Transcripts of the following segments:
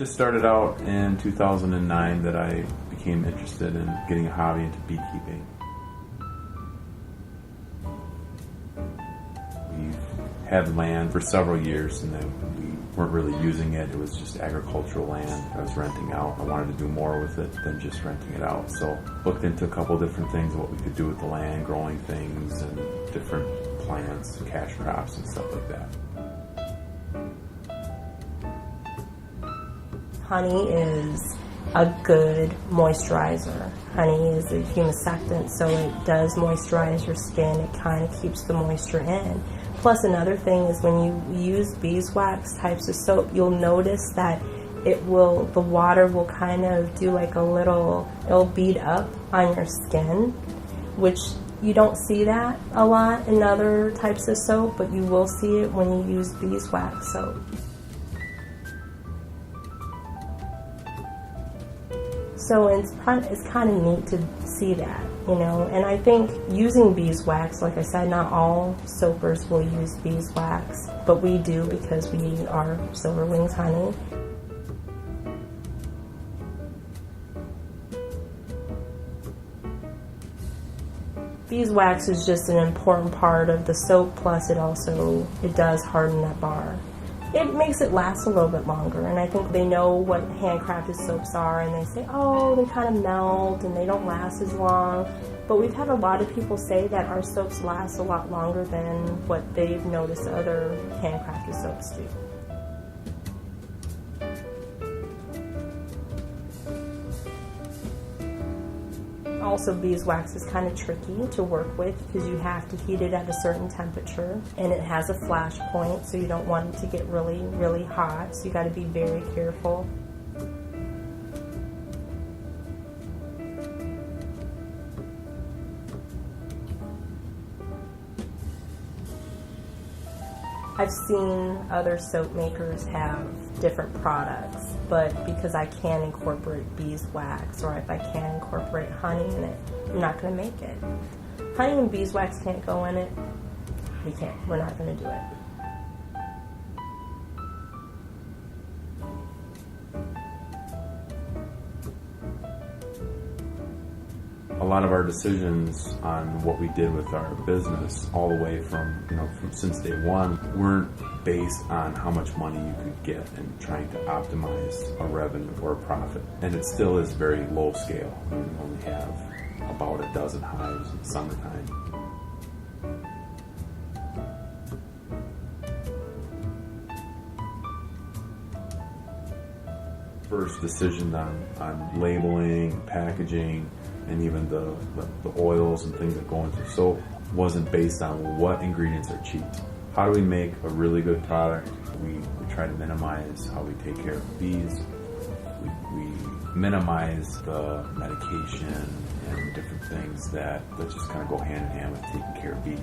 Just started out in 2009 that I became interested in getting a hobby into beekeeping. We've had land for several years and then we weren't really using it. It was just agricultural land I was renting out. I wanted to do more with it than just renting it out. So looked into a couple different things, what we could do with the land, growing things and different plants, cash crops and stuff like that. Honey is a good moisturizer. Honey is a humescent, so it does moisturize your skin. It kind of keeps the moisture in. Plus, another thing is when you use beeswax types of soap, you'll notice that the water will kind of do like it'll bead up on your skin, which you don't see that a lot in other types of soap, but you will see it when you use beeswax soap. So it's kind of neat to see that, and I think using beeswax, like I said, not all soapers will use beeswax, but we do because we are Silver Wings Honey. Beeswax is just an important part of the soap, plus it does harden that bar. It makes it last a little bit longer, and I think they know what handcrafted soaps are, and they say, oh, they kind of melt and they don't last as long. But we've had a lot of people say that our soaps last a lot longer than what they've noticed other handcrafted soaps do. Also, beeswax is kind of tricky to work with because you have to heat it at a certain temperature, and it has a flash point, so you don't want it to get really, really hot, so you got to be very careful. I've seen other soap makers have different products, but because I can incorporate beeswax, or if I can incorporate honey in it, I'm not going to make it. Honey and beeswax can't go in it. We can't. We're not going to do it. A lot of our decisions on what we did with our business, all the way from since day one, weren't based on how much money you could get and trying to optimize a revenue or a profit. And it still is very low scale. We only have about a dozen hives in the summertime. First decision on labeling, packaging, and even the oils and things that go into soap wasn't based on what ingredients are cheap. How do we make a really good product? We try to minimize how we take care of bees. We minimize the medication and different things that just kind of go hand in hand with taking care of bees.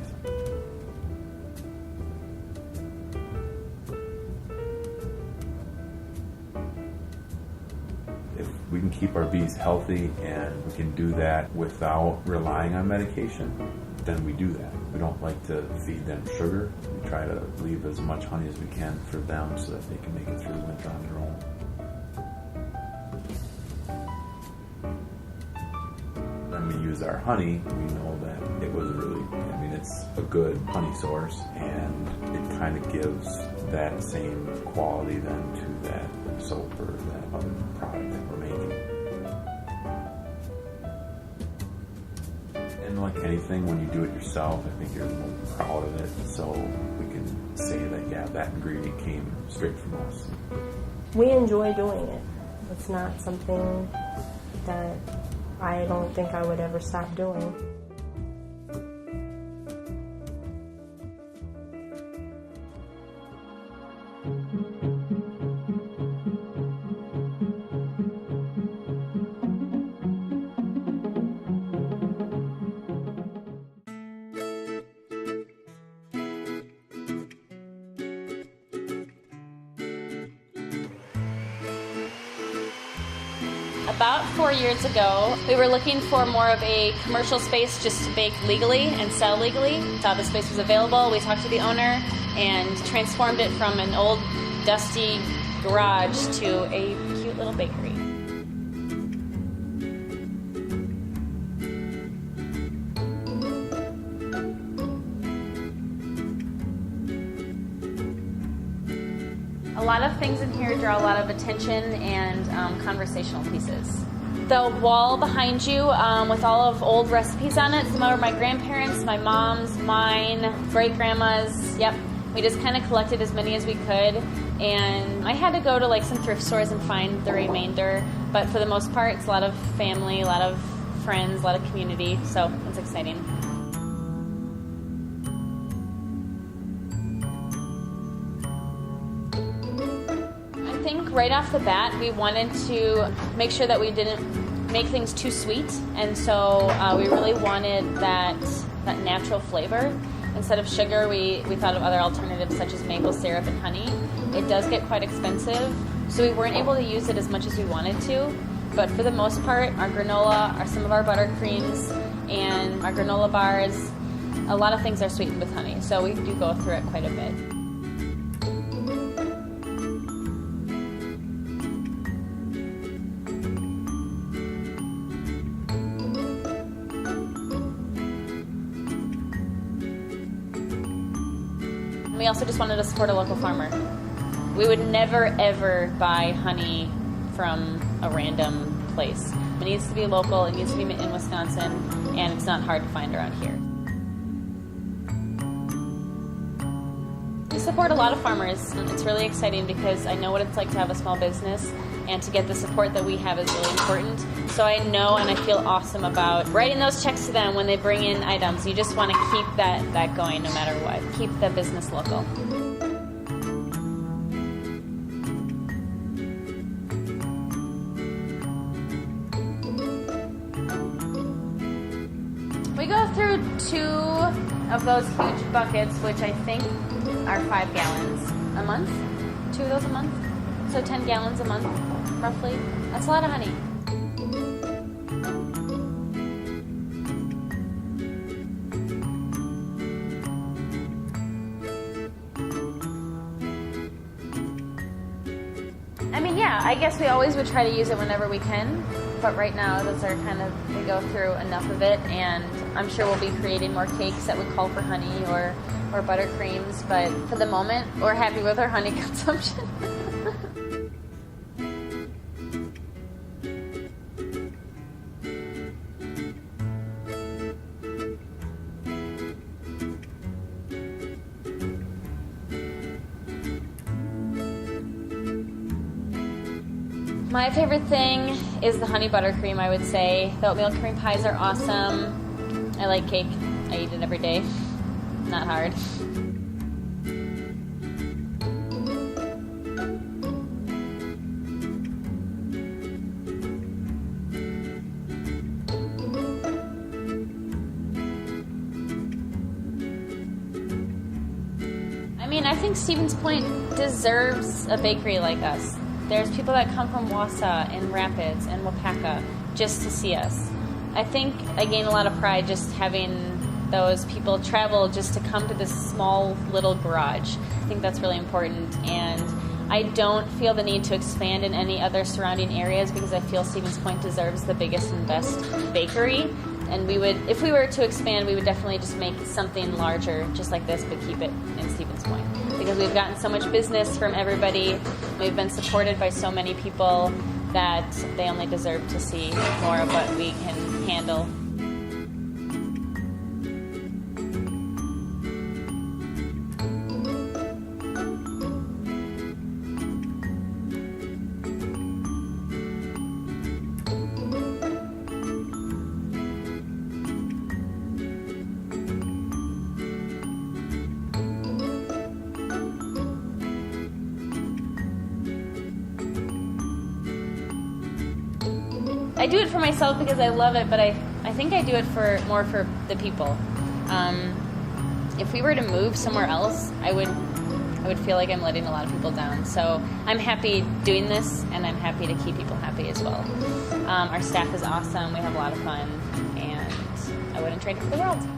If we can keep our bees healthy and we can do that without relying on medication, then we do that. We don't like to feed them sugar. We try to leave as much honey as we can for them so that they can make it through the winter on their own. When we use our honey, we know that it was it's a good honey source, and it kind of gives that same quality then to that soap or that other product that we're making. And like anything, when you do it yourself, I think you're more proud of it, so we can say that, yeah, that ingredient came straight from us. We enjoy doing it. It's not something that I don't think I would ever stop doing. About 4 years ago, we were looking for more of a commercial space just to bake legally and sell legally. Saw the space was available. We talked to the owner and transformed it from an old, dusty garage to a cute little bakery. A lot of things in here draw a lot of attention and conversational pieces. The wall behind you with all of old recipes on it, some of my grandparents, my mom's, mine, great-grandma's, yep. We just kind of collected as many as we could, and I had to go to like some thrift stores and find the remainder, but for the most part it's a lot of family, a lot of friends, a lot of community, so it's exciting. I think right off the bat we wanted to make sure that we didn't make things too sweet, and so we really wanted that natural flavor. Instead of sugar, we thought of other alternatives such as maple syrup and honey. It does get quite expensive, so we weren't able to use it as much as we wanted to, but for the most part, our granola, some of our buttercreams, and our granola bars, a lot of things are sweetened with honey, so we do go through it quite a bit. We also just wanted to support a local farmer. We would never ever buy honey from a random place. It needs to be local, it needs to be in Wisconsin, and it's not hard to find around here. We support a lot of farmers. It's really exciting because I know what it's like to have a small business, and to get the support that we have is really important. So I know and I feel awesome about writing those checks to them when they bring in items. You just want to keep that going no matter what. Keep the business local. We go through 2 of those huge buckets, which I think are 5 gallons a month. 2 of those a month. So 10 gallons a month, roughly. That's a lot of honey. I mean, yeah, I guess we always would try to use it whenever we can, but right now those are we go through enough of it, and I'm sure we'll be creating more cakes that would call for honey or buttercreams, but for the moment, we're happy with our honey consumption. My favorite thing is the honey buttercream, I would say. The oatmeal cream pies are awesome. I like cake. I eat it every day. Not hard. I mean, I think Stevens Point deserves a bakery like us. There's people that come from Wausau and Rapids and Wapaka just to see us. I think I gain a lot of pride just having those people travel just to come to this small little garage. I think that's really important, and I don't feel the need to expand in any other surrounding areas because I feel Stevens Point deserves the biggest and best bakery. And we would, if we were to expand, we would definitely just make something larger just like this, but keep it in Stevens Point. Because we've gotten so much business from everybody, we've been supported by so many people that they only deserve to see more of what we can handle. I do it for myself because I love it, but I think I do it more for the people. If we were to move somewhere else, I would feel like I'm letting a lot of people down. So I'm happy doing this, and I'm happy to keep people happy as well. Our staff is awesome. We have a lot of fun, and I wouldn't trade it for the world.